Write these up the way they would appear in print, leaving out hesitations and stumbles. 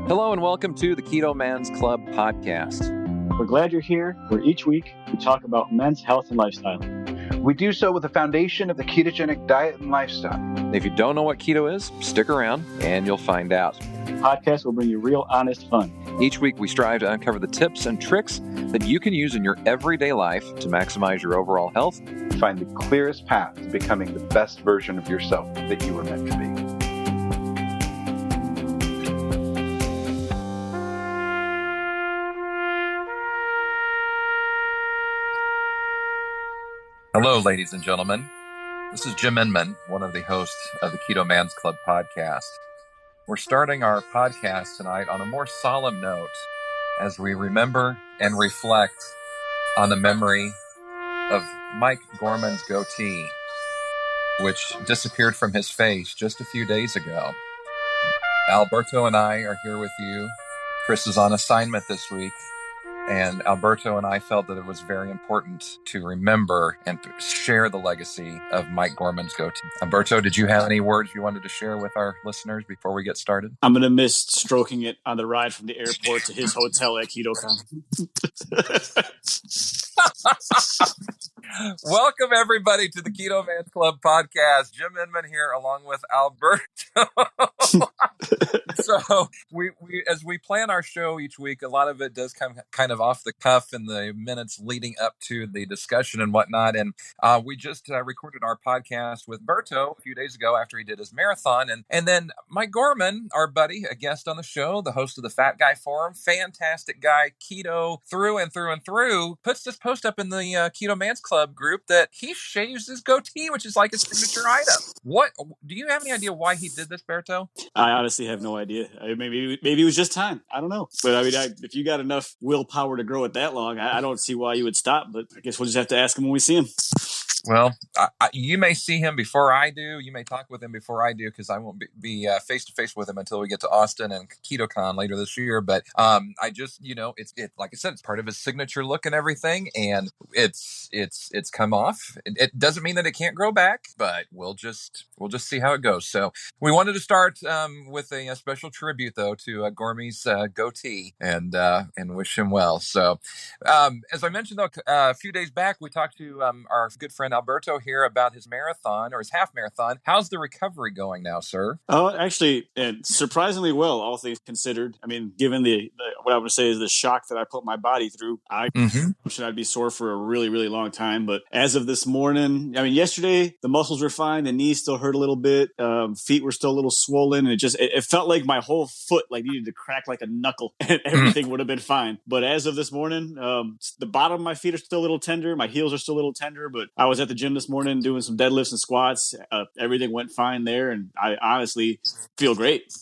Hello and welcome to the Keto Man's Club podcast. We're glad you're here, where each week we talk about men's health and lifestyle. We do so with the foundation of the ketogenic diet and lifestyle. If you don't know what keto is, stick around and you'll find out. The podcast will bring you real, honest fun. Each week we strive to uncover the tips and tricks that you can use in your everyday life to maximize your overall health. Find the clearest path to becoming the best version of yourself that you were meant to be. Hello, ladies and gentlemen. This is Jim Inman, one of the hosts of the Keto Man's Club podcast. We're starting our podcast tonight on a more solemn note as we remember and reflect on the memory of Mike Gorman's goatee, which disappeared from his face just a few days ago. Alberto and I are here with you. Chris is on assignment this week. And Alberto and I felt that it was very important to remember and to share the legacy of Mike Gorman's goatee. Alberto, did you have any words you wanted to share with our listeners before we get started? I'm going to miss stroking it on the ride from the airport to his hotel at KetoCon. Welcome, everybody, to the Keto Man's Club podcast. Jim Inman here, along with Alberto. So we as we plan our show each week, a lot of it does come kind of off the cuff in the minutes leading up to the discussion and whatnot. And we just recorded our podcast with Berto a few days ago after he did his marathon. And then Mike Gorman, our buddy, a guest on the show, the host of the Fat Guy Forum, fantastic guy, keto through and through and through, puts this post up in the Keto Man's Club group that he shaves his goatee, which is like a signature item. What do you have any idea why he did this, Berto? I honestly have no idea. Maybe it was just time. I don't know. But I mean, if you got enough willpower to grow it that long, I don't see why you would stop. But I guess we'll just have to ask him when we see him. Well, you may see him before I do. You may talk with him before I do, because I won't be face-to-face with him until we get to Austin and KetoCon later this year. But I just, it's like I said, it's part of his signature look and everything, and it's come off. It doesn't mean that it can't grow back, but we'll just see how it goes. So we wanted to start with a special tribute, though, to Gormy's goatee, and wish him well. So as I mentioned, though, a few days back, we talked to our good friend Alberto here about his marathon, or his half marathon. How's the recovery going now, sir? Oh, actually, surprisingly well, all things considered. I mean, given the what I would say is the shock that I put my body through, I'd be sore for a really, really long time. But as of this morning, I mean, yesterday the muscles were fine, the knees still hurt a little bit, feet were still a little swollen, and it felt like my whole foot needed to crack like a knuckle, and everything would have been fine. But as of this morning, the bottom of my feet are still a little tender, my heels are still a little tender, but I was at the gym this morning doing some deadlifts and squats. Everything went fine there, and I honestly feel great.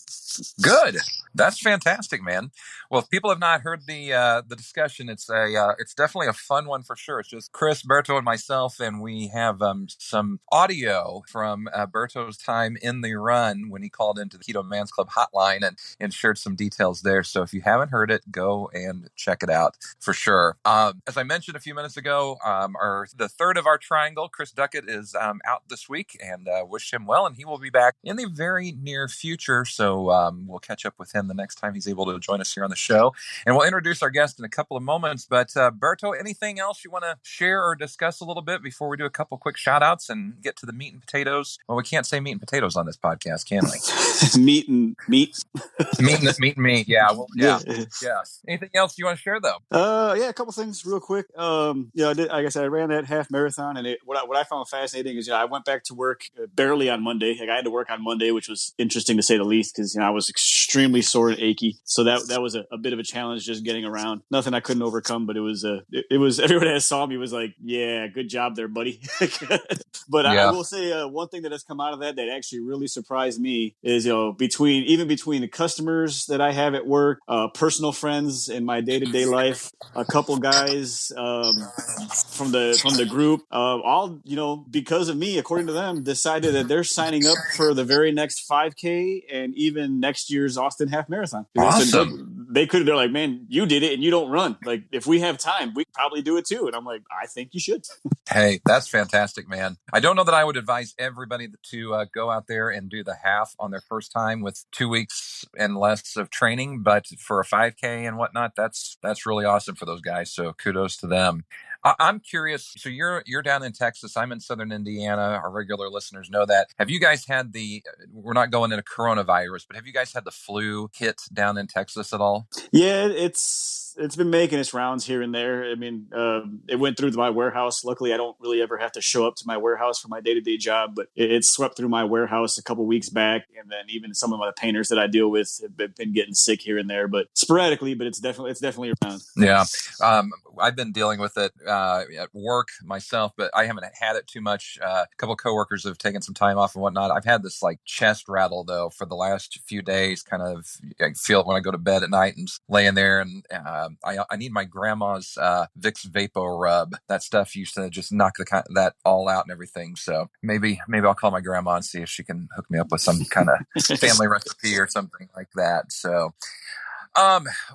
Good. That's fantastic, man. Well, if people have not heard the discussion, it's definitely a fun one for sure. It's just Chris, Berto, and myself, and we have some audio from Berto's time in the run when he called into the Keto Man's Club hotline and shared some details there. So if you haven't heard it, go and check it out for sure. As I mentioned a few minutes ago, the third of our triangle, Chris Duckett, is out this week, and wish him well, and he will be back in the very near future. So we'll catch up with him the next time he's able to join us here on the show. And we'll introduce our guest in a couple of moments. But Berto, anything else you want to share or discuss a little bit before we do a couple quick shout outs and get to the meat and potatoes? Well, we can't say meat and potatoes on this podcast, can we? meat and meat. meat and meat. Yeah. Well, yeah. Yes. Anything else you want to share, though? Yeah, a couple things real quick. Like I said, I ran that half marathon, and what I found fascinating is, I went back to work barely on Monday. I had to work on Monday, which was interesting to say the least, because I was extremely sore and achy. So that was a bit of a challenge, just getting around. Nothing I couldn't overcome, but it was everyone that saw me was like, yeah, good job there, buddy. But yeah. I will say one thing that has come out of that actually really surprised me is, between the customers that I have at work, personal friends in my day-to-day life, a couple guys from the group, all, because of me, according to them, decided that they're signing up for the very next 5K and even next year's Austin Half Marathon. Awesome. they're like, man, you did it and you don't run. Like, if we have time, we probably do it too. And I'm like, I think you should. Hey, that's fantastic, man. I don't know that I would advise everybody to go out there and do the half on their first time with 2 weeks and less of training, but for a 5K and whatnot, that's really awesome for those guys. So kudos to them. I'm curious. So you're down in Texas. I'm in Southern Indiana. Our regular listeners know that. Have you guys had we're not going into coronavirus, but have you guys had the flu hit down in Texas at all? Yeah, it's been making its rounds here and there. I mean, it went through my warehouse. Luckily, I don't really ever have to show up to my warehouse for my day-to-day job, but it swept through my warehouse a couple weeks back. And then even some of my painters that I deal with have been getting sick here and there, but sporadically, but it's definitely around. Yeah. I've been dealing with it at work myself, but I haven't had it too much. A couple of coworkers have taken some time off and whatnot. I've had this like chest rattle though for the last few days. Kind of, I feel it when I go to bed at night and laying there, and I need my grandma's Vicks Vapo Rub. That stuff used to just knock that all out and everything. So maybe I'll call my grandma and see if she can hook me up with some kind of family recipe or something like that. So.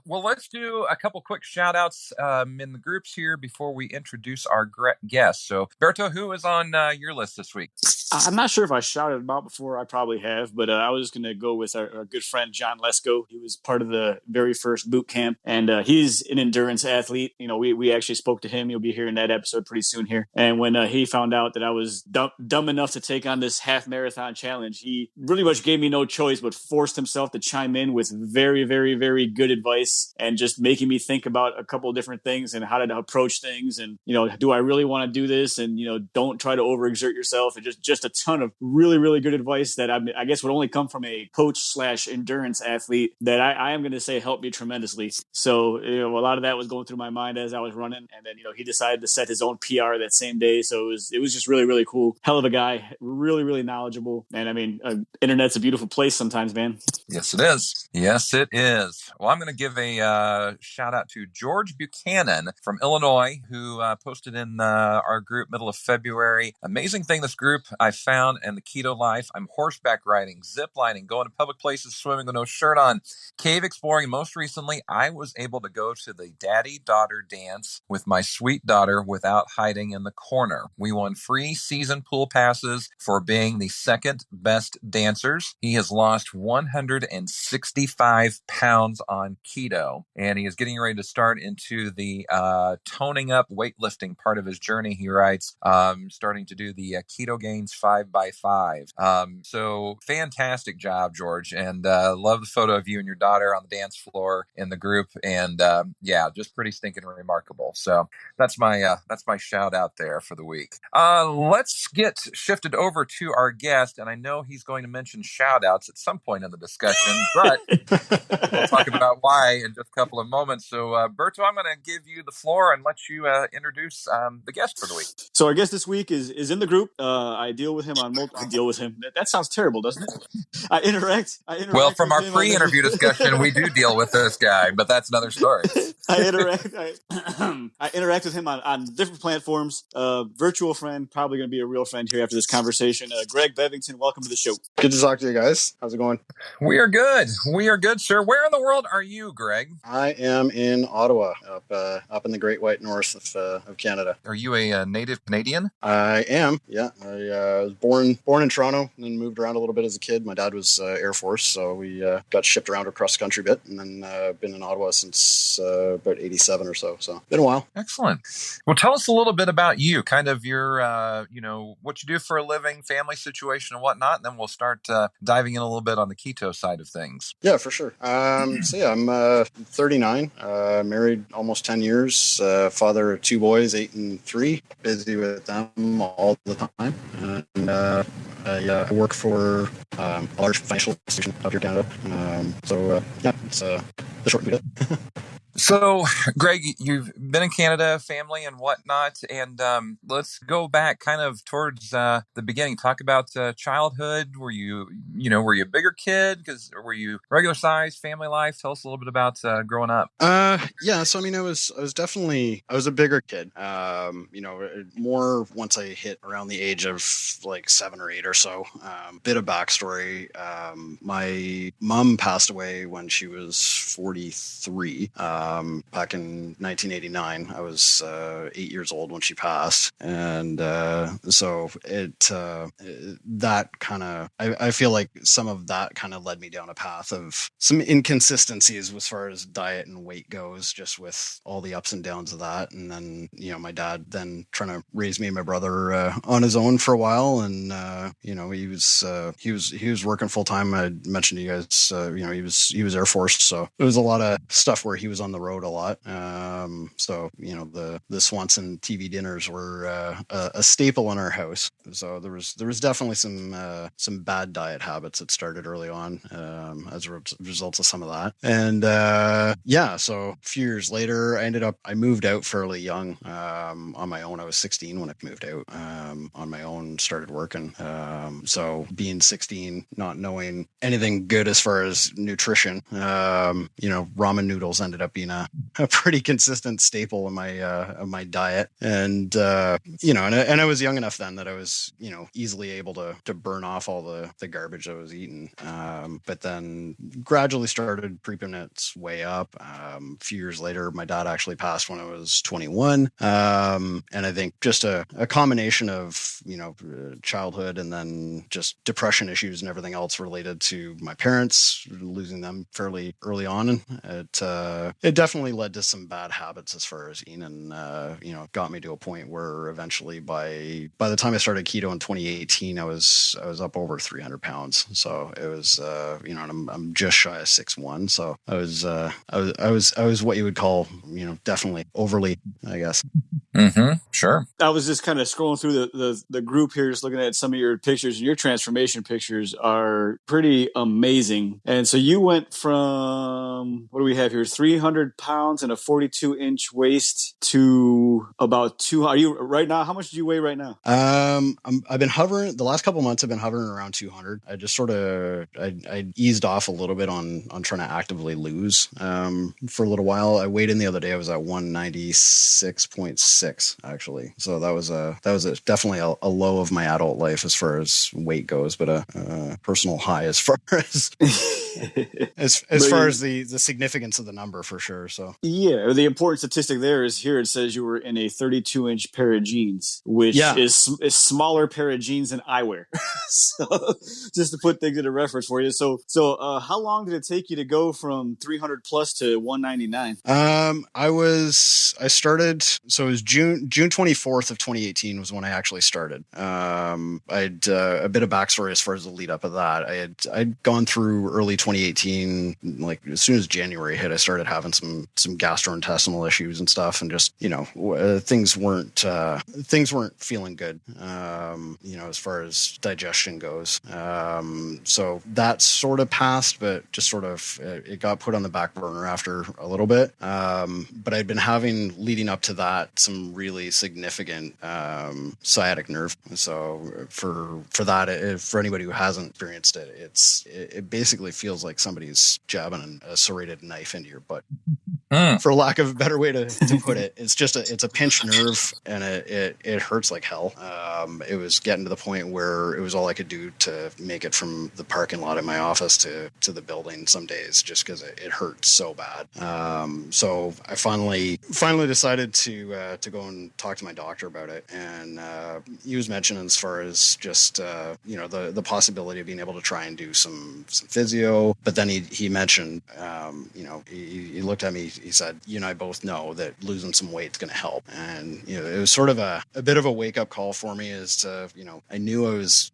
Well, let's do a couple quick shout outs in the groups here before we introduce our guests. So, Berto, who is on your list this week? I'm not sure if I shouted him out before. I probably have, but I was just going to go with our good friend, John Lesko. He was part of the very first boot camp, and he's an endurance athlete. You know, we actually spoke to him. You'll be hearing that episode pretty soon here. And when he found out that I was dumb enough to take on this half marathon challenge, he really much gave me no choice but forced himself to chime in with very, very, very good advice and just making me think about a couple of different things and how to approach things. And, you know, do I really want to do this? And, you know, don't try to overexert yourself. And just a ton of really, really good advice that I guess would only come from a coach/endurance athlete that I am going to say helped me tremendously. So, you know, a lot of that was going through my mind as I was running. And then, you know, he decided to set his own PR that same day. So it was just really, really cool. Hell of a guy, really, really knowledgeable. And I mean, internet's a beautiful place sometimes, man. Yes, it is. Yes, it is. Well, I'm going to give a shout out to George Buchanan from Illinois, who posted in our group middle of February. Amazing thing, this group I found and the keto life. I'm horseback riding, zip lining, going to public places, swimming with no shirt on, cave exploring. Most recently, I was able to go to the daddy-daughter dance with my sweet daughter without hiding in the corner. We won free season pool passes for being the second best dancers. He has lost 165 pounds on keto, and he is getting ready to start into the toning up weightlifting part of his journey. He writes, starting to do the Keto Gains 5x5. So fantastic job, George, and love the photo of you and your daughter on the dance floor in the group, and yeah, just pretty stinking remarkable. So that's my shout out there for the week. Let's get shifted over to our guest, and I know he's going to mention shout outs at some point in the discussion, but we'll talk about why in just a couple of moments. So, Berto, I'm going to give you the floor and let you introduce the guest for the week. So our guest this week is in the group. I deal with him on I deal with him. That sounds terrible, doesn't it? I interact. Well, from our pre-interview discussion, we do deal with this guy, but that's another story. I interact with him on different platforms. Virtual friend, probably going to be a real friend here after this conversation. Greg Bevington, welcome to the show. Good to talk to you guys. How's it going? We are good. We are good, sir. Where in the world are you, Greg? I am in Ottawa, up in the Great White North of Canada. Are you a native Canadian? I am. Yeah, I was born in Toronto, and then moved around a little bit as a kid. My dad was Air Force, so we got shipped around across the country a bit, and then been in Ottawa since about 87 or so. So been a while. Excellent. Well, tell us a little bit about you, kind of your, what you do for a living, family situation, and whatnot, and then we'll start diving in a little bit on the keto side of things. Yeah, for sure. So yeah, I'm 39, married almost 10 years, father of 2 boys, 8 and 3, busy with them all the time. And I work for a large financial institution out here in Canada. Yeah, it's the short bit. So, Greg, you've been in Canada, family and whatnot, and let's go back kind of towards the beginning. Talk about childhood. Were you a bigger kid? Because were you regular size, family life? Tell us a little bit about growing up. Yeah. So I mean, I was a bigger kid. More once I hit around the age of like 7 or 8 or so. Bit of backstory. My mom passed away when she was 43. Back in 1989. I was 8 years old when she passed, and so that kind of I feel like some of that kind of led me down a path of some inconsistencies as far as diet and weight goes, just with all the ups and downs of that. And then my dad then trying to raise me and my brother on his own for a while, and he was working full time. I mentioned to you guys, he was Air Force, so it was a lot of stuff where he was on the road a lot. So the Swanson TV dinners were a staple in our house. So there was definitely some bad diet habits that started early on as a result of some of that. And so a few years later, I moved out fairly young on my own. I was 16 when I moved out on my own, started working. So being 16, not knowing anything good as far as nutrition, ramen noodles ended up being a pretty consistent staple in my diet. And and I was young enough then that I was easily able to burn off all the garbage I was eating. But then gradually started creeping its way up. A few years later, my dad actually passed when I was 21. And I think just a combination of childhood and then just depression issues and everything else related to my parents, losing them fairly early on. It definitely led to some bad habits as far as eating, and got me to a point where eventually by the time I started keto in 2018, I was up over 300 pounds. So it was and I'm just shy of 6'1". So I was what you would call definitely overly, I guess. Mm-hmm. Sure. I was just kind of scrolling through the group here, just looking at some of your pictures, and your transformation pictures are pretty amazing. And so you went from, what do we have here, 300 pounds and a 42-inch waist to about 200. Are you right now? How much do you weigh right now? I've been hovering the last couple of months. I've been hovering around 200. I just sort of I eased off a little bit on trying to actively lose for a little while. I weighed in the other day. I was at 196.6 actually. So that was definitely a low of my adult life as far as weight goes, but a personal high as far as as far as the significance of the number for sure. So yeah, the important statistic there is here it says you were in a 32-inch pair of jeans, which is a smaller pair of jeans than I wear. So just to put things into reference for you. So how long did it take you to go from 300 plus to 199? I started, so it was June 24th of 2018 was when I actually started. I'd a bit of backstory as far as the lead up of that. I'd gone through early 2018, like as soon as January hit, I started having some gastrointestinal issues and stuff, and just things weren't feeling good. As far as digestion goes. So that sort of passed, but just sort of it got put on the back burner after a little bit. But I'd been having leading up to that some really significant sciatic nerve. So for that, for anybody who hasn't experienced it, it basically feels like somebody's jabbing a serrated knife into your butt. For lack of a better way to put it, it's a pinched nerve, and it hurts like hell. It was getting to the point where it was all I could do to make it from the parking lot in my office to the building some days, just because it hurt so bad. So I finally decided to go and talk to my doctor about it, and he was mentioning as far as just the possibility of being able to try and do some physio. But then he mentioned he looked at me. He said, "You and I both know that losing some weight is going to help." And it was sort of a bit of a wake up call for me, as to I knew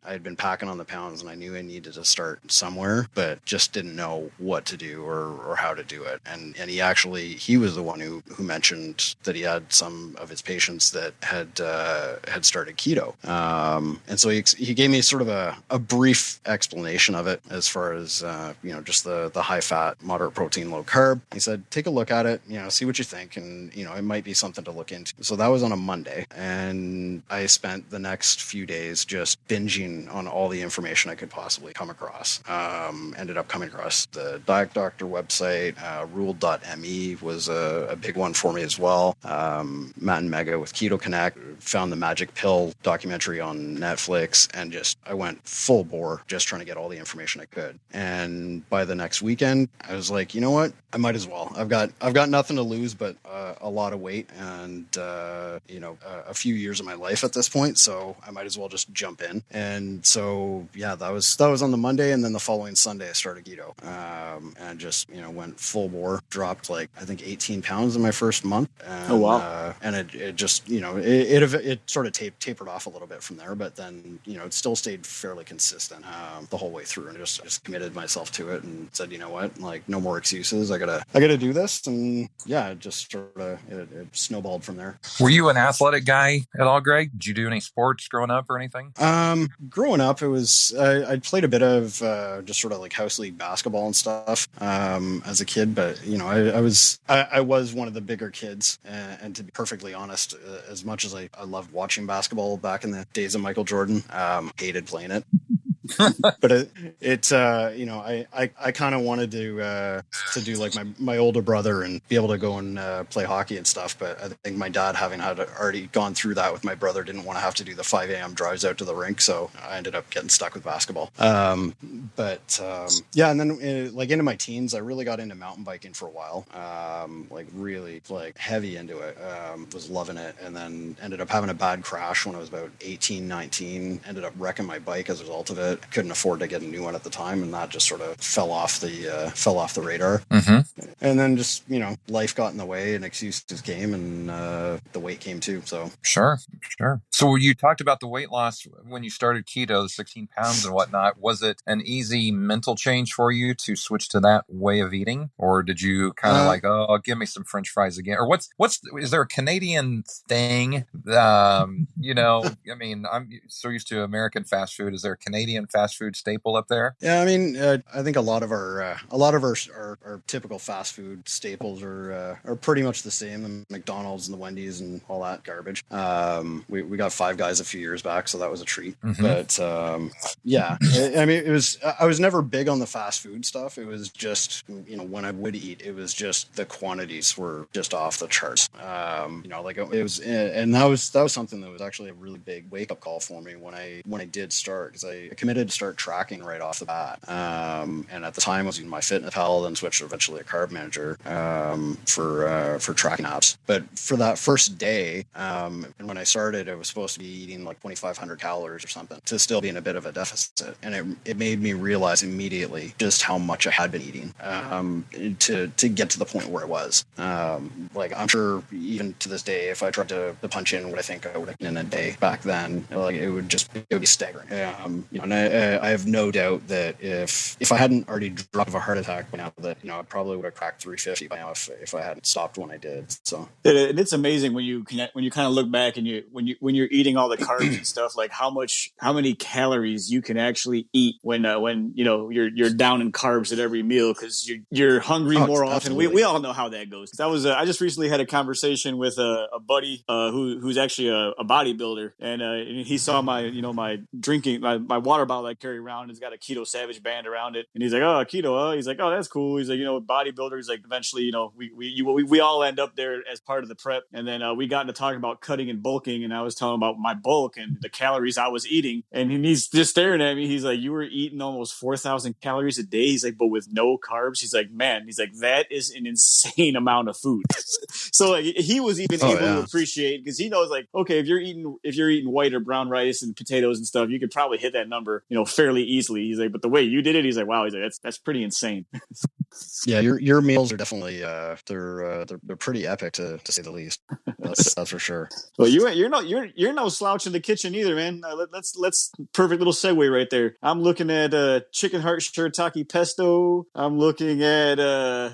I had been packing on the pounds, and I knew I needed to start somewhere, but just didn't know what to do or how to do it. And he was the one who mentioned that he had some of his patients that had started keto. And so he gave me sort of a brief explanation of it as far as, just the high fat, moderate protein, low carb. He said, take a look at it, see what you think. And, it might be something to look into. So that was on a Monday. And I spent the next few days just binging on all the information I could possibly come across. Ended up coming across the Diet Doctor website. Ruled.me was a big one for me as well. Matt and Mega with Keto Connect. Found the Magic Pill documentary on Netflix, and I went full bore just trying to get all the information I could. And by the next weekend, I was like, you know what? I might as well. I've got nothing to lose but a lot of weight and a few years of my life at this point, so I might as well just jump in. And so that was on the Monday, and then the following Sunday I started keto, and just went full bore. Dropped I think 18 pounds in my first month. And, oh wow! And it just it sort of tapered off a little bit from there, but then it still stayed fairly consistent the whole way through, and just committed myself to it and said, you know what, no more excuses. I gotta do this, and it just sort of it snowballed from there. Were you an athletic guy at all, Greg? Did you do any sports growing up or anything? Growing up, it was I played a bit of just sort of house league basketball and stuff as a kid, but I was one of the bigger kids, and to be perfectly honest, as much as I loved watching basketball back in the days of Michael Jordan, hated playing it. But I kind of wanted to do like my older brother and be able to go and play hockey and stuff. But I think my dad, having had already gone through that with my brother, didn't want to have to do the 5 a.m. drives out to the rink. So I ended up getting stuck with basketball. And then into my teens, I really got into mountain biking for a while. Really heavy into it. Was loving it, and then ended up having a bad crash when I was about 18, 19. Ended up wrecking my bike as a result of it. Couldn't afford to get a new one at the time, and that just sort of fell off the radar. Mm-hmm. And then just life got in the way, and excuses came, and the weight came too. So sure. So you talked about the weight loss when you started keto, the 16 pounds and whatnot. Was it an easy mental change for you to switch to that way of eating, or did you kind of give me some French fries again? Or is there a Canadian thing? I'm so used to American fast food. Is there a Canadian fast food staple up there? Yeah, I think a lot of our typical fast food staples are pretty much the same. The McDonald's and the Wendy's and all that garbage. We got Five Guys a few years back, so that was a treat. Mm-hmm. But I was never big on the fast food stuff. It was just when I would eat, it was just the quantities were just off the charts. It was, and that was something that was actually a really big wake up call for me when I did start, because I committed to start tracking right off the bat. And at the time I was using MyFitnessPal, then switched to eventually a Carb Manager for tracking apps. But for that first day, and when I started, I was supposed to be eating 2,500 calories or something to still be in a bit of a deficit. And it made me realize immediately just how much I had been eating to get to the point where I was. I'm sure even to this day, if I tried to punch in what I think I would have in a day back then, it would be staggering. And I have no doubt that if I hadn't already dropped a heart attack by now, that I probably would have cracked 350 by now if I hadn't stopped when I did. So it's amazing when you kind of look back and when you're eating all the carbs and stuff, how many calories you can actually eat when you're down in carbs at every meal, because you're hungry more often. We all know how that goes. I just recently had a conversation with a buddy who's actually a bodybuilder, and he saw my drinking, my water bottle I carry around has got a Keto Savage band around it, and he's like, oh, keto, he's like, oh, that's cool. He's like, bodybuilders, eventually, we all end up there as part of the prep. And then we got into talking about cutting and bulking, and I was telling about my bulk and the calories I was eating, and he's just staring at me. He's like, you were eating almost 4,000 calories a day. He's like, but with no carbs. He's like, man, that is an insane amount of food. So he was even able to appreciate, because he knows okay, if you're eating white or brown rice and potatoes and stuff, you could probably hit that number, fairly easily. He's like, but the way you did it, he's like, wow, he's like, that's pretty insane. Yeah, your meals are definitely they're pretty epic to say the least. That's for sure. Well, you're no slouch in the kitchen either, man. Let's perfect little segue right there. I'm looking at chicken heart shiitake pesto. I'm looking at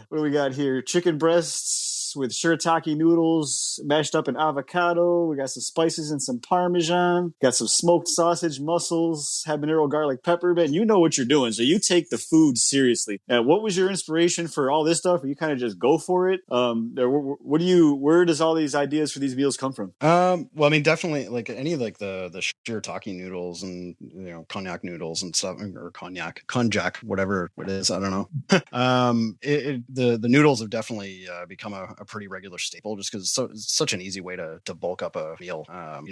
what do we got here? Chicken breasts rice with shirataki noodles mashed up in avocado. We got some spices and some Parmesan. Got some smoked sausage, mussels, habanero garlic pepper. Man, you know what you're doing. So you take the food seriously. What was your inspiration for all this stuff? Or you kind of just go for it? Where does all these ideas for these meals come from? Well, I mean, definitely like any like the shirataki noodles and cognac noodles and stuff, or konjac, whatever it is. I don't know. The noodles have definitely become a pretty regular staple, just because it's such an easy way to bulk up a meal.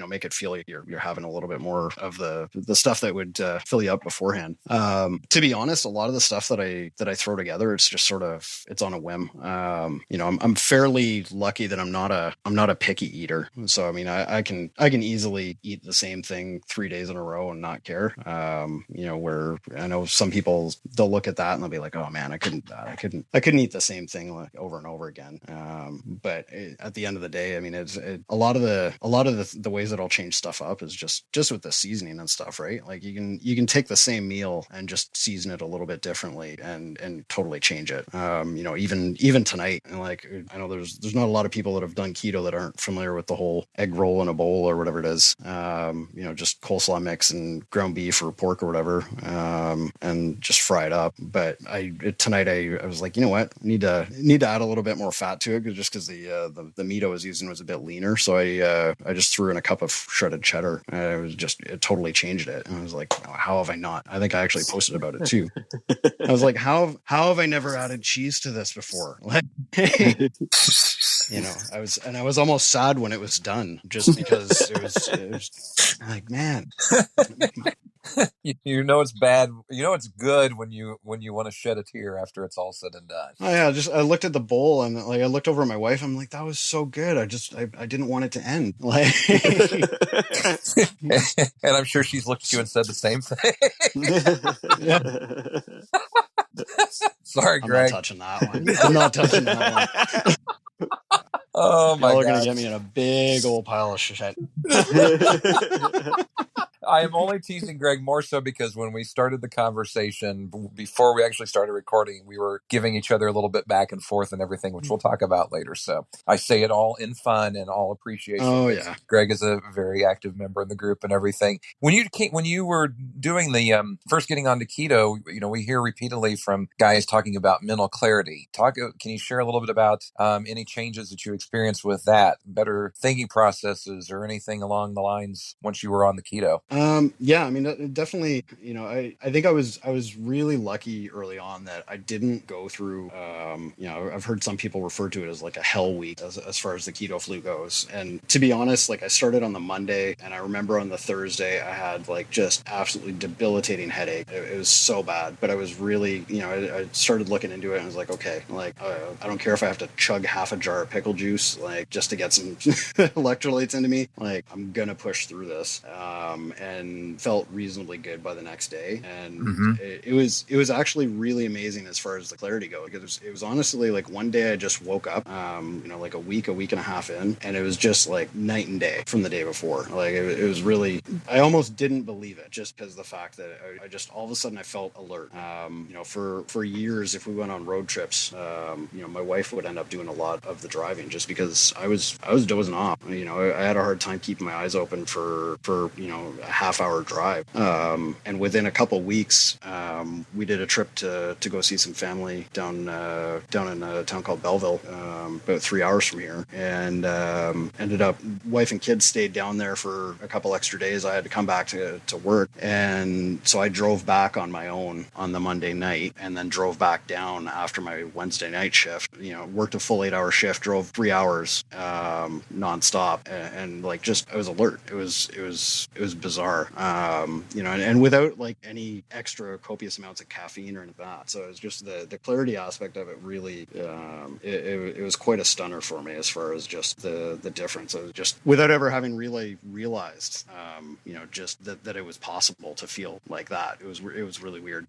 Make it feel like you're having a little bit more of the stuff that would fill you up beforehand. To be honest, a lot of the stuff that I throw together, it's just sort of, it's on a whim. I'm fairly lucky that I'm not a picky eater. So I mean, I can easily eat the same thing 3 days in a row and not care. Where I know some people, they'll look at that and they'll be like, oh man, I couldn't eat the same thing like over and over again. But at the end of the day, I mean, a lot of the ways that I'll change stuff up is just with the seasoning and stuff, right? Like you can take the same meal and just season it a little bit differently and totally change it. Even tonight, and like I know there's not a lot of people that have done keto that aren't familiar with the whole egg roll in a bowl or whatever it is. Just coleslaw mix and ground beef or pork or whatever, and just fry it up. But tonight I was like, you know what, I need to add a little bit more fat to it, just because the meat I was using was a bit leaner. So I just threw in a cup of shredded cheddar. It totally changed it. And I was like, oh, how have I not? I think I actually posted about it too. I was like, how have I never added cheese to this before? Like, I was almost sad when it was done, just because it was like, man. It's bad. It's good when you want to shed a tear after it's all said and done. Oh yeah, I looked at the bowl and like I looked over at my wife. I'm like, that was so good. I didn't want it to end. Like, and I'm sure she's looked at you and said the same thing. Sorry, Greg. I'm not touching that one. I'm not touching that one. Oh my God. Y'all are gonna get me in a big old pile of shit. I am only teasing Greg more so because when we started the conversation, before we actually started recording, we were giving each other a little bit back and forth and everything, which we'll talk about later. So I say it all in fun and all appreciation. Oh yeah, Greg is a very active member in the group and everything. When you were doing the first getting onto keto, we hear repeatedly from guys talking about mental clarity. Can you share a little bit about any changes that you experienced with that, better thinking processes, or anything along the lines once you were on the keto? Yeah, I mean, definitely, I think I was really lucky early on that I didn't go through, I've heard some people refer to it as like a hell week as far as the keto flu goes. And to be honest, like I started on the Monday, and I remember on the Thursday, I had like just absolutely debilitating headache. It was so bad, but I was really, I started looking into it and I was like, okay, like, I don't care if I have to chug half a jar of pickle juice, like just to get some electrolytes into me, like I'm going to push through this. And felt reasonably good by the next day. And it was actually really amazing as far as the clarity go. Like it was honestly like one day I just woke up, like a week and a half in, and it was just like night and day from the day before. Like it was really, I almost didn't believe it, just because of the fact that I just all of a sudden I felt alert. For years, if we went on road trips, my wife would end up doing a lot of the driving just because I was dozing off. I had a hard time keeping my eyes open for a half-hour drive. And within a couple weeks, we did a trip to go see some family down in a town called Belleville, about 3 hours from here, and ended up, wife and kids stayed down there for a couple extra days. I had to come back to work, and so I drove back on my own on the Monday night, and then drove back down after my Wednesday night shift. Worked a full 8-hour shift, drove 3 hours nonstop, and like just I was alert. It was bizarre, and without like any extra copious amounts of caffeine or anything like that. So it was just the clarity aspect of it really, it was quite a stunner for me as far as just the difference. It was just without ever having really realized, just that it was possible to feel like that. It was really weird,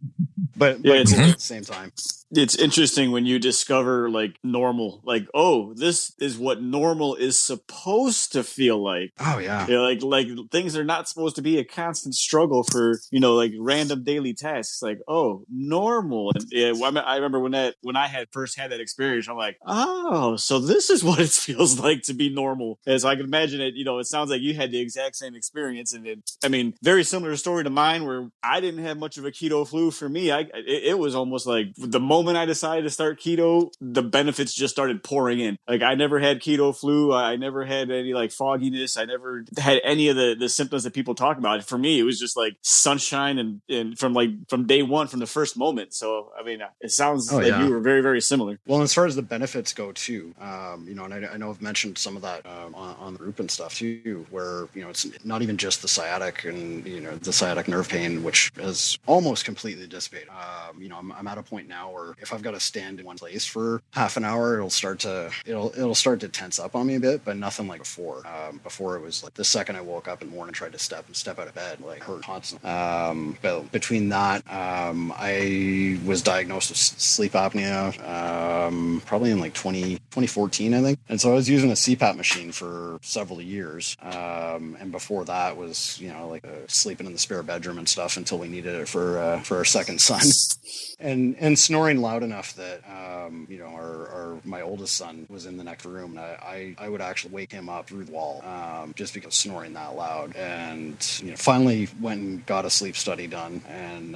but at the same time. It's interesting when you discover like normal, like, oh, this is what normal is supposed to feel like. Oh yeah. Yeah, like things are not supposed to be a constant struggle for, you know, like random daily tasks. Like, oh, normal. And yeah, I remember when I had first had that experience, I'm like, oh, so this is what it feels like to be normal. As I can imagine it, you know, it sounds like you had the exact same experience, and I mean, very similar story to mine, where I didn't have much of a keto flu. For me, it was almost like the moment I decided to start keto, the benefits just started pouring in. Like, I never had keto flu. I never had any like fogginess. I never had any of the symptoms that people talk about. For me, it was just like sunshine and from day one, from the first moment. So, I mean, it sounds like you were very, very similar. Well, as far as the benefits go too, you know, and I know I've mentioned some of that on the group and stuff too, where, you know, it's not even just the sciatic and, you know, the sciatic nerve pain, which is almost completely dissipated. You know, I'm at a point now where if I've got to stand in one place for half an hour, it'll start to tense up on me a bit, but nothing like before. Before it was like the second I woke up in the morning, tried to step out of bed, like hurt constantly. But between that, I was diagnosed with sleep apnea, probably in like 2014, I think. And so I was using a CPAP machine for several years. And before that was, you know, like sleeping in the spare bedroom and stuff until we needed it for our second son. And snoring loud enough that, you know, my oldest son was in the next room, and I would actually wake him up through the wall, just because snoring that loud. And, you know, finally went and got a sleep study done and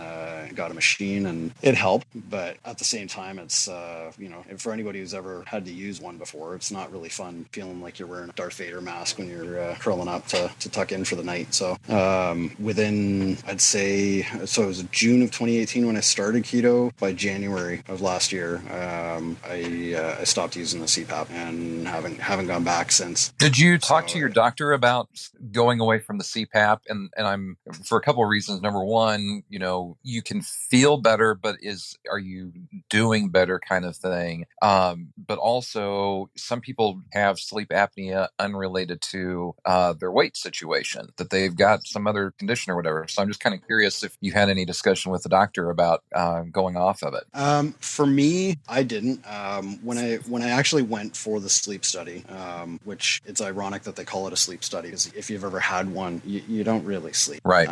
got a machine, and it helped. But at the same time, it's, you know, for anybody who's ever had to use one before, it's not really fun feeling like you're wearing a Darth Vader mask when you're curling up to tuck in for the night. So within, I'd say, so it was June of 2018 when I started keto. By January of last year, I stopped using the CPAP and haven't gone back since. Did you talk to your doctor about going away from the CPAP? And I'm, for a couple of reasons. Number one, you know, you can feel better, but are you doing better kind of thing? But also, some people have sleep apnea unrelated to their weight situation, that they've got some other condition or whatever. So I'm just kind of curious if you had any discussion with the doctor about going off of it. For me, I didn't. When I actually went for the sleep study, which it's ironic that they call it a sleep study, because if you've ever had one, you don't really sleep. Right.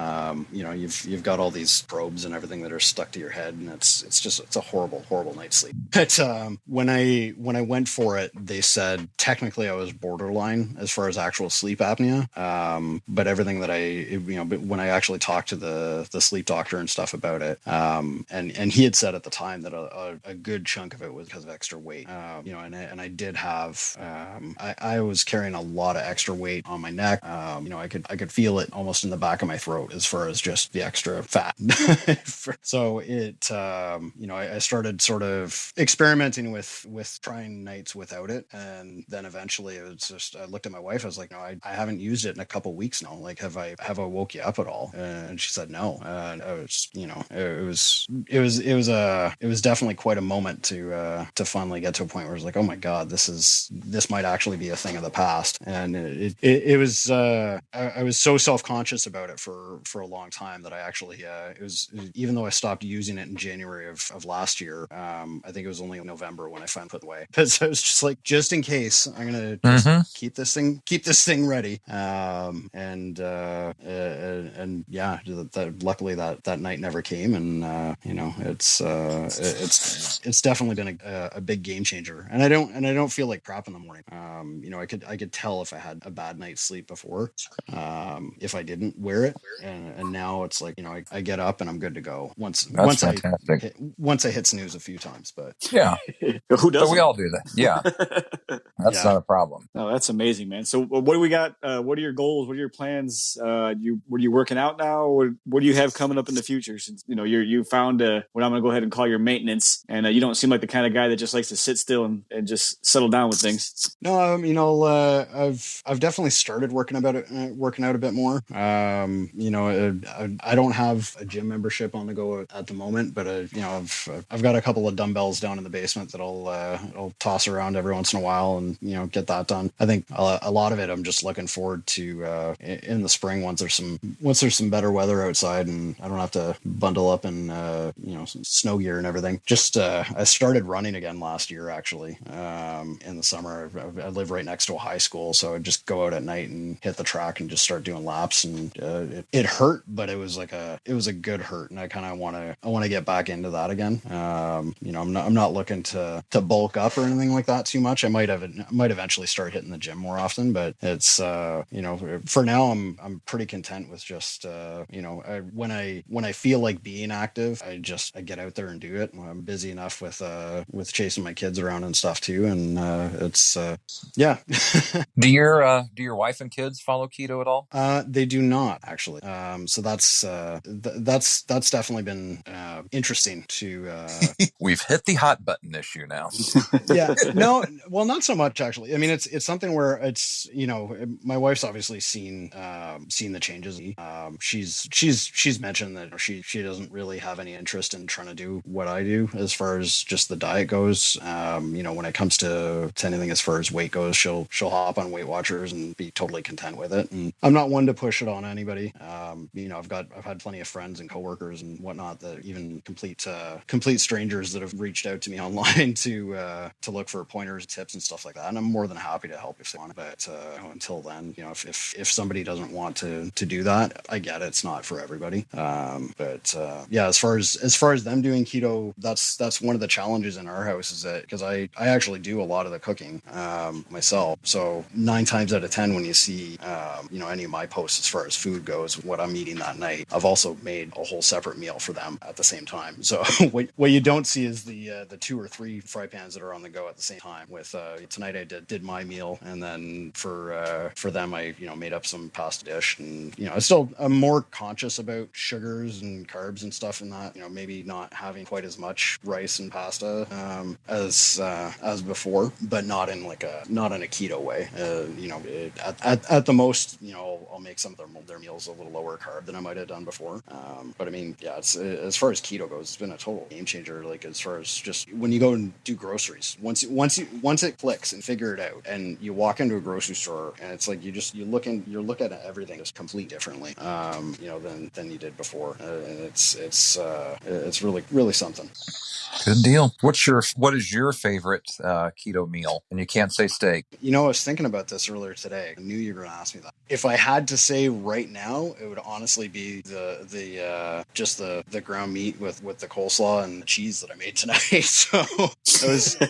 You know, you've got all these probes and everything that are stuck to your head, and it's a horrible night's sleep. But when I went for it, they said technically I was borderline as far as actual sleep apnea. But everything that but when I actually talked to the sleep doctor and stuff about it, and he had said at the time that a good chunk of it was because of extra weight. You know, and I did have, I was carrying a lot of extra weight on my neck. You know, I could feel it almost in the back of my throat as far as just the extra fat. So it, you know, I started sort of experimenting with trying nights without it. And then eventually it was just, I looked at my wife, I was like, no, I haven't used it in a couple weeks now. Like, have I woke you up at all? And she said, no. And I was, you know, it was definitely quite a moment to finally get to a point where it was like, oh my God, this might actually be a thing of the past. And it was, I was so self-conscious about it for a long time that I actually, even though I stopped using it in January of last year, I think it was only in November when I finally put it away, because I was just like, just in case, I'm going to just keep this thing ready. And yeah, luckily that night never came. And, you know, it's definitely been a big game changer. And I don't feel like crap in the morning. You know, I could tell if I had a bad night's sleep before, if I didn't wear it. And now it's like, you know, I get up and I'm good to go once I hit snooze a few times. But yeah, who doesn't? But we all do that. Yeah, that's not a problem. No, that's amazing, man. So what do we got? What are your goals? What are your plans? Were you working out now? What do you have coming up in the future? Since, you know, you found what I'm going to go ahead and call your maintenance, and you don't seem like the kind of guy that just likes to sit still and just settle down with things. No, you know, I've definitely started working out a bit more. You know, I don't have a gym membership on the go at the moment, but you know, I've got a couple of dumbbells down in the basement that I'll toss around every once in a while. while and, get that done. I think a lot of it, I'm just looking forward to in the spring once there's some better weather outside and I don't have to bundle up in, some snow gear and everything. Just, I started running again last year, actually, in the summer. I live right next to a high school, so I'd just go out at night and hit the track and just start doing laps. And it hurt, but it was a good hurt, and I kind of want to get back into that again. I'm not looking to bulk up or anything like that too much. I might eventually start hitting the gym more often, but it's for now I'm pretty content with just when I feel like being active, I get out there and do it. I'm busy enough with chasing my kids around and stuff too, and it's yeah. Do your wife and kids follow keto at all? They do not, actually. So that's definitely been interesting to. We've hit the hot button issue now. Yeah, no, well, not so much actually. I mean, it's something where it's my wife's obviously seen the changes. She's mentioned that she doesn't really have any interest in trying to do what I do as far as just the diet goes. When it comes to anything as far as weight goes, she'll hop on Weight Watchers and be totally content with it. And I'm not one to push it on anybody. I've had plenty of friends and coworkers and whatnot that even complete strangers that have reached out to me online to look for pointers, tips, and stuff like that. And I'm more than happy to help if they want. But until then, if somebody doesn't want to do that, I get it. It's not for everybody. As far as them doing keto, that's one of the challenges in our house, is that because I actually do a lot of the cooking myself. So 9 times out of 10, when you see any of my posts as far as food goes, what I'm eating that night, I've also made a whole separate meal for them at the same time. So what you don't see is the 2 or 3 fry pans that are on the go at the same time. With tonight I did my meal, and then for them I made up some pasta dish, and I'm more conscious about sugars and carbs and stuff in that. Maybe not having quite as much rice and pasta as before, but not in a keto way. At the most, I'll make some of their meals a little lower carb than I might have done before. But I mean, yeah, it's as far as keto goes, it's been a total game changer. Like, as far as just when you go and do groceries, once it clicks and figure it out, and you walk into a grocery store, and it's like you're looking at everything just completely differently, than you did before. And it's really, really something. Good deal. What is your favorite keto meal? And you can't say steak. I was thinking about this earlier today. I knew you were going to ask me that. If I had to say right now, it would honestly be the ground meat with the coleslaw and the cheese that I made tonight. So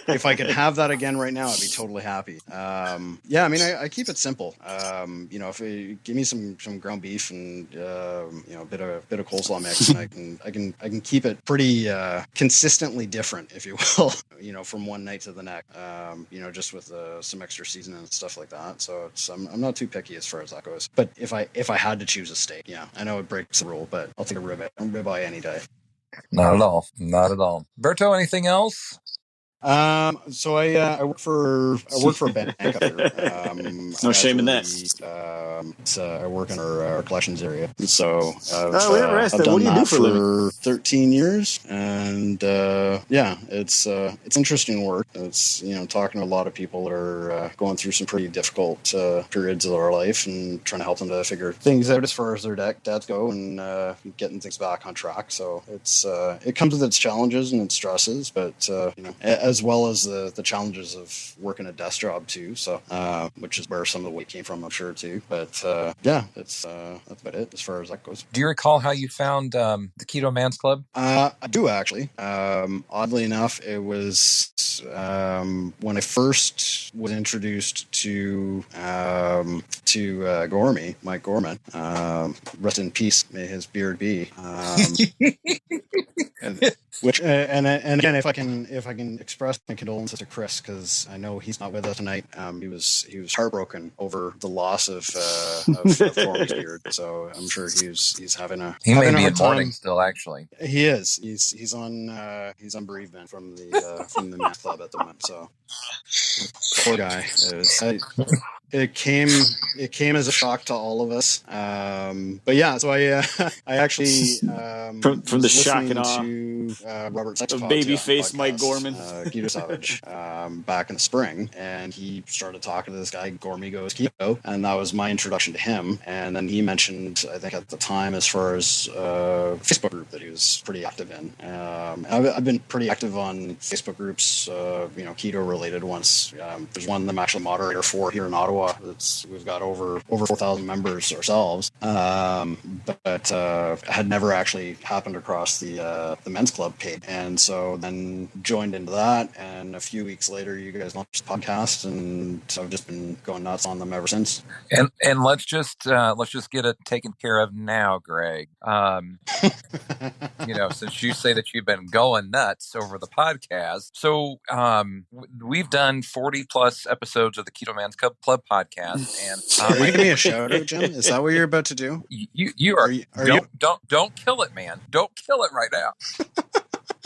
if I could have that again right now, I'd be totally happy. I mean, I keep it simple. If you give me some ground beef and a bit of coleslaw mix, and I can keep it pretty consistently different, if you will, from one night to the next, just with some extra seasoning and stuff like that. So I'm not too picky as far as that goes. But if I had to choose a steak, I know it breaks the rule, but I'll take a ribeye any day. Not at all. Not at all. Berto, anything else? So I work for a bank up here. No shame in that. I work in our collections area. So I've What done do you do for a living? 13 years, and it's interesting work. It's talking to a lot of people that are going through some pretty difficult periods of their life, and trying to help them to figure things out as far as their debts go, and getting things back on track. So it comes with its challenges and its stresses, but as well as the challenges of working a desk job too. So which is where some of the weight came from, I'm sure too. But that's about it as far as that goes. Do you recall how you found the Keto Man's Club? I do, actually. Oddly enough, it was when I first was introduced to Gormy, Mike Gorman. Rest in peace, may his beard be. And again, if I can express my condolences to Chris, because I know he's not with us tonight. He was heartbroken over the loss of Gormy's beard. So I'm sure he's having a he may be in time. mourning still. Actually, he is. He's on bereavement from the men's club at the moment. So poor guy. it came as a shock to all of us. But yeah, so I actually from the shock and awe to Robert Sykes' of babyface Mike Gorman, Keto Savage, back in the spring, and he started talking to this guy Gormy Goes Keto, and that was my introduction to him. And then he mentioned, I think at the time, as far as Facebook group that he was pretty active in. I've been pretty active on Facebook groups, keto related ones. There's one that I'm actually moderator for here in Ottawa. We've got over 4,000 members ourselves, but had never actually happened across the men's club page, and so then joined into that. And a few weeks later, you guys launched the podcast, and so I've just been going nuts on them ever since. And let's just get it taken care of now, Greg. Since you say that you've been going nuts over the podcast, so we've done 40 plus episodes of the Keto Man's Club podcast, and are you giving me a shout out, Jim? Is that what you're about to do? You are don't kill it, man. Don't kill it right now.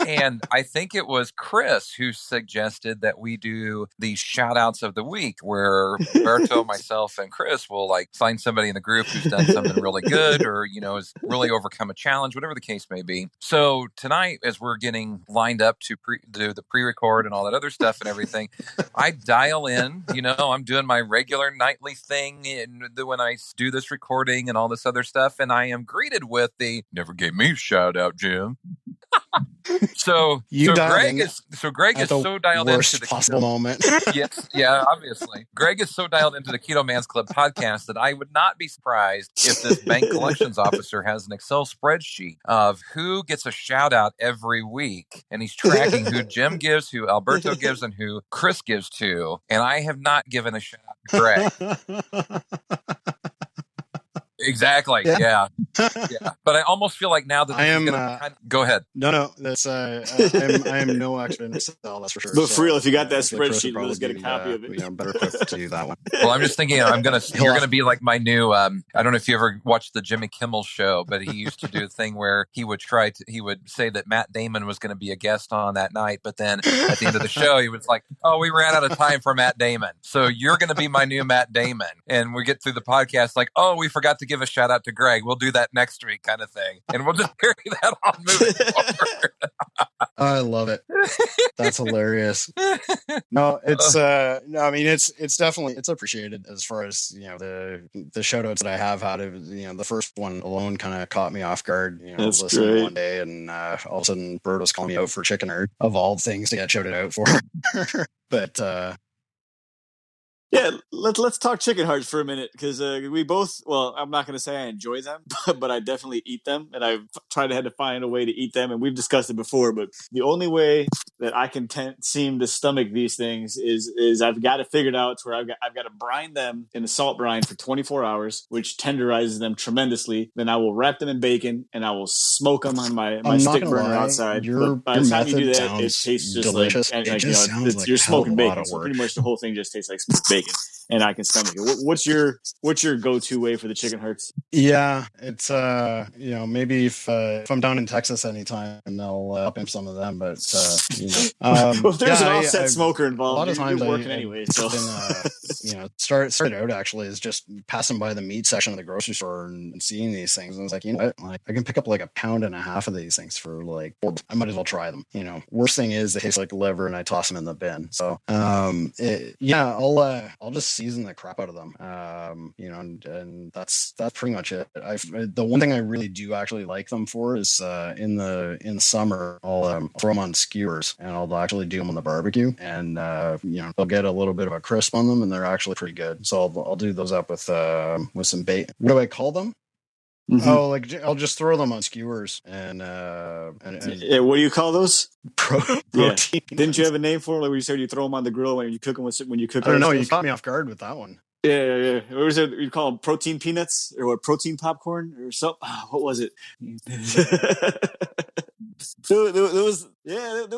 And I think it was Chris who suggested that we do these shout outs of the week where Berto, myself, and Chris will find somebody in the group who's done something really good or, has really overcome a challenge, whatever the case may be. So tonight, as we're getting lined up to do the pre-record and all that other stuff and everything, I dial in, I'm doing my regular nightly thing when I do this recording and all this other stuff. And I am greeted with the "never gave me a shout out, Jim." So Greg is so dialed into the possible moment. Yes, yeah, obviously. Greg is so dialed into the Keto Man's Club podcast that I would not be surprised if this bank collections officer has an Excel spreadsheet of who gets a shout out every week, and he's tracking who Jim gives, who Alberto gives, and who Chris gives to. And I have not given a shout out to Greg. Exactly. Yeah. But I almost feel like now that I am. Go ahead. No. That's. I am no expert in Excel. That's for sure. But for real, if you got that spreadsheet, let's get a copy of it. Better equipped to do that one. Well, I'm just thinking you're going to be like my new. I don't know if you ever watched the Jimmy Kimmel show, but he used to do a thing where he would say that Matt Damon was going to be a guest on that night, but then at the end of the show, he was like, "Oh, we ran out of time for Matt Damon, so you're going to be my new Matt Damon." And we get through the podcast like, "Oh, we forgot to give a shout out to Greg. We'll do that next week," kind of thing, and we'll just carry that on moving forward. I love it. That's hilarious. No, it's it's definitely appreciated as far as the shout outs that I have had. The first one alone kind of caught me off guard. That's listening great. One day, and all of a sudden Bird was calling me out for chicken heart of all things to get shouted out for. But yeah, let's talk chicken hearts for a minute, because we both, well, I'm not going to say I enjoy them, but I definitely eat them, and I've tried to find a way to eat them, and we've discussed it before, but the only way that I can seem to stomach these things is I've got it figured out to where I've got to brine them in a salt brine for 24 hours, which tenderizes them tremendously. Then I will wrap them in bacon, and I will smoke them on my stick burner outside. But by the time you do that, it tastes just delicious. You're smoking bacon, so pretty much the whole thing just tastes like smoked bacon. And I can stomach it. What's your go-to way for the chicken hearts? Yeah, it's maybe if I'm down in Texas anytime, I'll up in some of them. But well, if there's an offset smoker involved, a lot of times you're working anyway. So started out actually is just passing by the meat section of the grocery store and seeing these things, and it's like, I can pick up like 1.5 pounds of these things for like $4. I might as well try them. Worst thing is they taste like liver, and I toss them in the bin. So I'll just season the crap out of them. And that's pretty much it. The one thing I really do actually like them for is in summer I'll throw them on skewers, and I'll actually do them on the barbecue, and they'll get a little bit of a crisp on them, and they're actually pretty good. So I'll do those up with some bait. What do I call them? Mm-hmm. Oh, I'll just throw them on skewers and yeah, what do you call those? Protein. Yeah. Didn't you have a name for them? Like when you said you throw them on the grill when you cook them when you cook. I don't know. You caught me off guard with that one. Yeah. What was it? You call them protein peanuts or what? Protein popcorn or something? What was it? There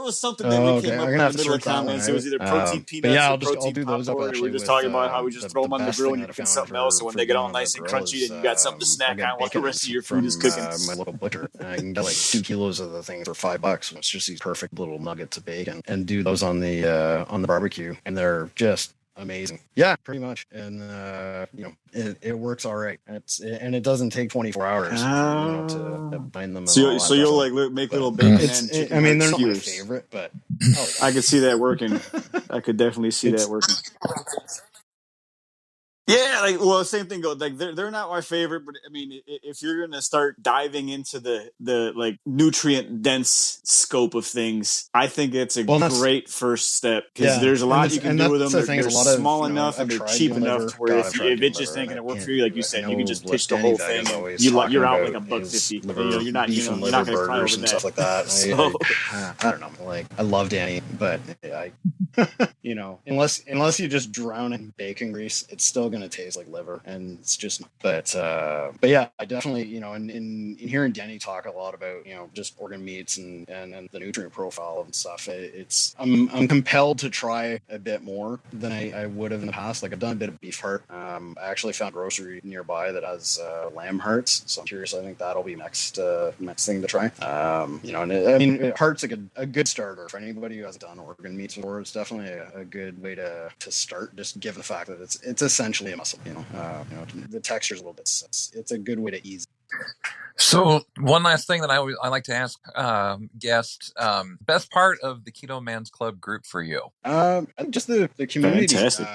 was something that we came up in the middle of comments. It was either protein peanuts or protein popcorn. We were just talking about how we just throw them on the grill and you cook something else. So when they get all nice and crunchy, then you got something to snack on while the rest of your food is cooking. My local butcher, I can get like 2 kilos of the thing for $5. It's just these perfect little nuggets of bacon, and do those on the barbecue, and they're just amazing. Yeah, pretty much. And it works all right. And it doesn't take 24 hours, to bind them. And all So that you'll stuff. like make But little bacon it's, and it, chicken I mean, heart they're not my skewers. favorite, but I could see that working. I could definitely see that working. Yeah, like, well, same thing goes. Like, they're not my favorite, but I mean, if you're gonna start diving into the like nutrient dense scope of things, I think it's a great first step, because there's a lot you can do with them. They're small enough and they're cheap enough to where if it just ain't gonna work for you, like you said, you can just pitch the whole thing and you're out like $1.50. You're not gonna cry over and that. stuff like that. So, I don't know. Like, I love Danny, but unless you just drown in bacon grease, it's still gonna taste like liver, and it's just. But yeah, I definitely in hearing Denny talk a lot about just organ meats and the nutrient profile and stuff. I'm compelled to try a bit more than I would have in the past. Like, I've done a bit of beef heart. I actually found a grocery nearby that has lamb hearts, so I'm curious. I think that'll be next thing to try. And heart's a good starter for anybody who hasn't done organ meats before. It's definitely a good way to start, just given the fact that it's essentially a muscle. The texture's a little bit. It's a good way to ease. So one last thing that I like to ask guests: best part of the Keto Man's Club group for you? I think just the community. Fantastic.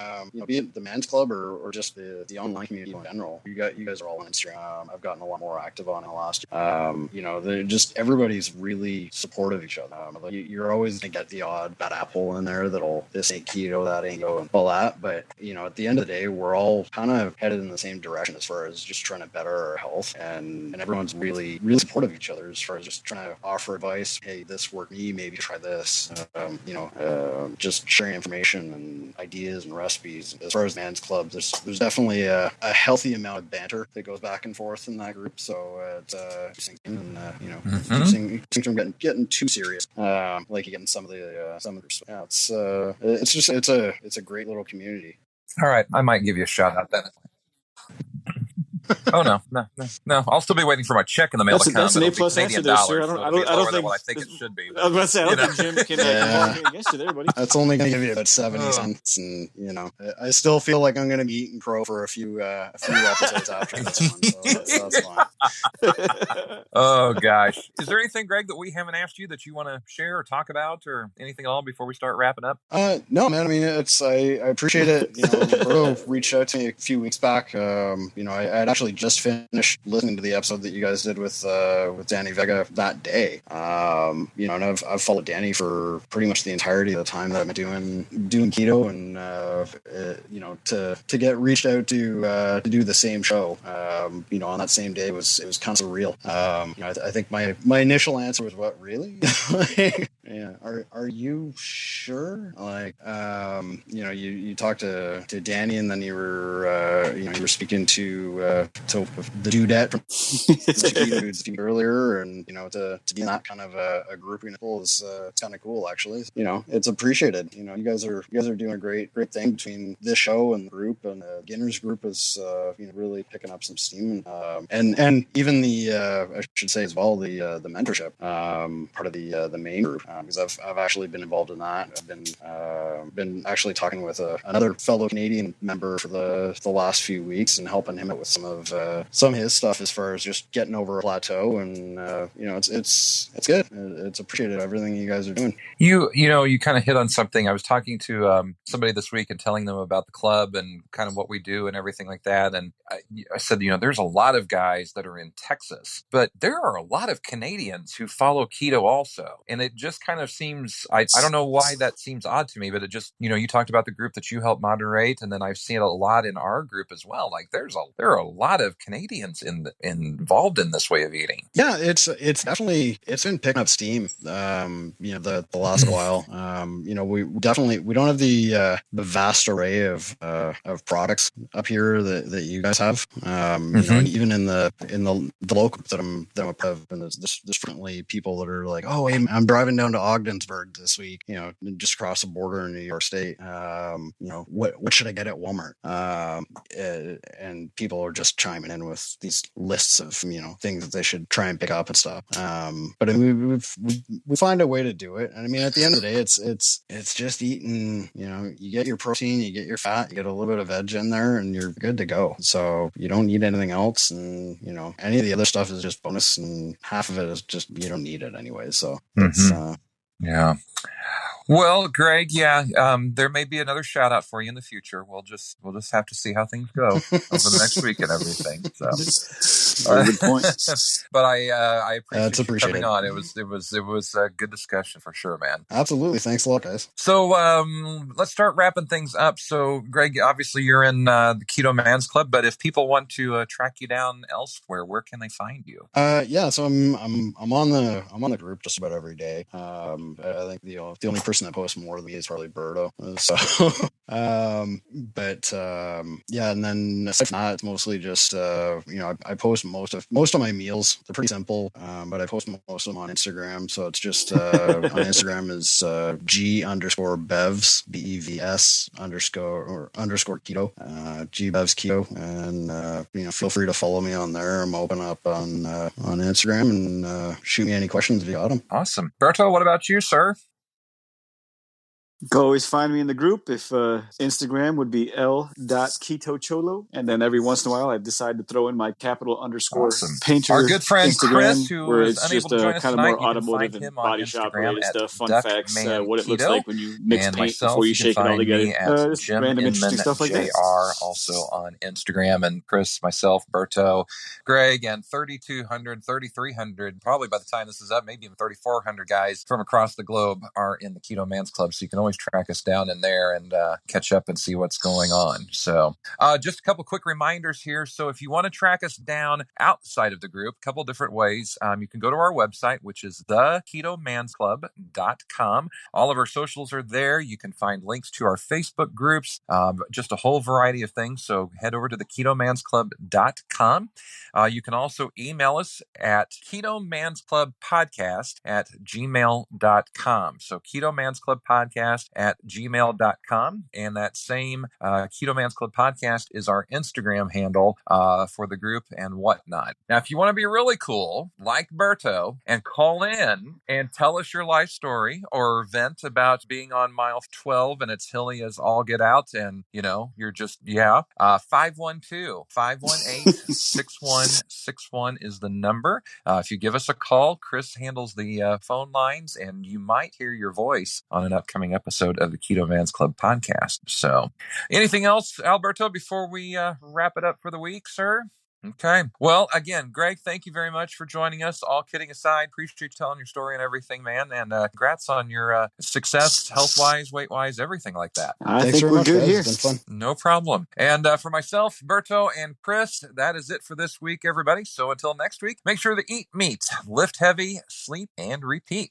Be it the Man's Club or just the online community in general. You guys are all on Instagram. I've gotten a lot more active on it last year. Just everybody's really supportive of each other. You're always gonna get the odd bad apple in there that'll, this ain't keto, that ain't go, and all that. But at the end of the day, we're all kind of headed in the same direction as far as just trying to better our health, and everyone's really supportive of each other as far as just trying to offer advice. Hey, this worked for me, maybe try this. Just sharing information and ideas and recipes. As far as Man's Club, there's definitely a healthy amount of banter that goes back and forth in that group. So it's keeps from getting too serious, like you get in some of the groups. Yeah, it's a great little community. All right, I might give you a shout out then. Oh no! I'll still be waiting for my check in the mail to come. That's an A+ Canadian answer there, sir. dollars. I don't think what I think it should be. I was about to say, I don't think Jim can come against you there, buddy. That's only going to give you about 70 cents, and I still feel like I'm going to be eating crow for a few episodes after this one. So that's fine. Oh gosh, is there anything, Greg, that we haven't asked you that you want to share or talk about, or anything at all before we start wrapping up? No, man. I mean, I appreciate it. Bro reached out to me a few weeks back. I actually just finished listening to the episode that you guys did with Danny Vega that day. And I've followed Danny for pretty much the entirety of the time that I've been doing keto, and to get reached out to do the same show, on that same day was kind of surreal. I think my initial answer was, "What, really?" Yeah. Are you sure? Like, you talked to Danny, and then you were speaking to the dudette from the dudes earlier, and to be in that kind of a grouping is kind of cool, actually. It's appreciated. You guys are doing a great thing between this show and the group, and the beginners group is really picking up some steam, and even the I should say as well, the mentorship part of the main group, because I've actually been involved in that. I've been actually talking with another fellow Canadian member for the last few weeks, and helping him out with some of his stuff as far as just getting over a plateau, and it's good. It's appreciated, everything you guys are doing. You kind of hit on something. I was talking to somebody this week and telling them about the club and kind of what we do and everything like that, and I said, there's a lot of guys that are in Texas, but there are a lot of Canadians who follow keto also, and it just kind of seems, I don't know why that seems odd to me, but it just, you talked about the group that you help moderate, and then I've seen it a lot in our group as well. Like, there are a lot of Canadians involved in this way of eating. Yeah, it's definitely, it's been picking up steam. The last while. We don't have the vast array of products up here that you guys have. And even in the local that I'm a part of, and there's frequently people that are like, "Oh, hey, I'm driving down to Ogdensburg this week. just across the border in New York State. What should I get at Walmart? And people are just chiming in with these lists of things that they should try and pick up and stuff. But I mean, we find a way to do it. And I mean, at the end of the day, it's just eating. You get your protein, you get your fat, you get a little bit of veg in there, and you're good to go. So you don't need anything else, and any of the other stuff is just bonus, and half of it is just you don't need it anyway. So it's yeah. Well, Greg, there may be another shout out for you in the future. We'll just have to see how things go over the next week and everything. So, good point. But I appreciate you coming appreciated. on. It was a good discussion for sure, man. Absolutely. Thanks a lot, guys. So let's start wrapping things up. So, Greg, obviously you're in the Keto Man's Club, but if people want to track you down elsewhere, where can they find you? So I'm on the group just about every day. I think the only person that posts more than me is probably Berto. So, and then aside from that, it's mostly just I post most of my meals. They're pretty simple, but I post most of them on Instagram. So it's just on Instagram is G_Bevs BEVS __ keto GBevs keto, and feel free to follow me on there. I'm open up on Instagram, and shoot me any questions if you got them. Awesome. Berto, what about you, sir? You can always find me in the group. If Instagram would be L.ketocholo, and then every once in a while I decide to throw in my capital _ painter. Our good friend Instagram, Chris, who where is it's unable just to join us kind of tonight, more automotive and body shop related stuff, fun facts, what it looks like when you mix paint before you shake it all together. Just Jim random interesting Inman stuff like that. JR, also on Instagram, and Chris, myself, Berto, Greg, and 3,200, 3,300, probably by the time this is up, maybe even 3,400 guys from across the globe are in the Keto Man's Club. So you can always track us down in there and catch up and see what's going on. So just a couple quick reminders here. So if you want to track us down outside of the group, a couple different ways. You can go to our website, which is theketomansclub.com. All of our socials are there. You can find links to our Facebook groups, just a whole variety of things. So head over to theketomansclub.com. You can also email us at ketomansclubpodcast@gmail.com. So ketomansclubpodcast@gmail.com. And that same Keto Man's Club podcast is our Instagram handle for the group and whatnot. Now, if you want to be really cool, like Berto, and call in and tell us your life story or vent about being on mile 12 and it's hilly as all get out, and you're just 512-518-6161 is the number. If you give us a call, Chris handles the phone lines, and you might hear your voice on an upcoming episode of the Keto Man's Club podcast. So anything else, Alberto, before we wrap it up for the week, sir? Okay. Well, again, Greg, thank you very much for joining us. All kidding aside, appreciate you telling your story and everything, man. And congrats on your success, health-wise, weight-wise, everything like that. Thanks think we're good here. It's been fun. No problem. And for myself, Berto, and Chris, that is it for this week, everybody. So until next week, make sure to eat meat, lift heavy, sleep, and repeat.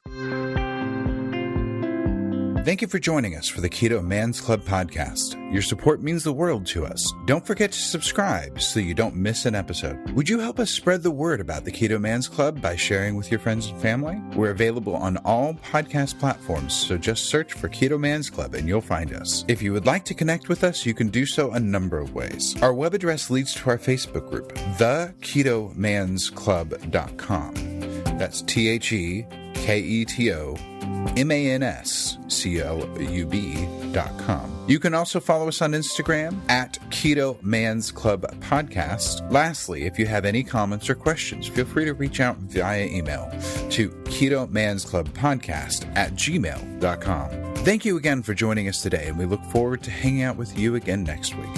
Thank you for joining us for the Keto Man's Club podcast. Your support means the world to us. Don't forget to subscribe so you don't miss an episode. Would you help us spread the word about the Keto Man's Club by sharing with your friends and family? We're available on all podcast platforms, so just search for Keto Man's Club and you'll find us. If you would like to connect with us, you can do so a number of ways. Our web address leads to our Facebook group, theketomansclub.com. That's THEKETOMANSCLUB.com. You can also follow us on Instagram at Keto Man's Club Podcast. Lastly, if you have any comments or questions, feel free to reach out via email to ketomansclubpodcast@gmail.com. Thank you again for joining us today, and we look forward to hanging out with you again next week.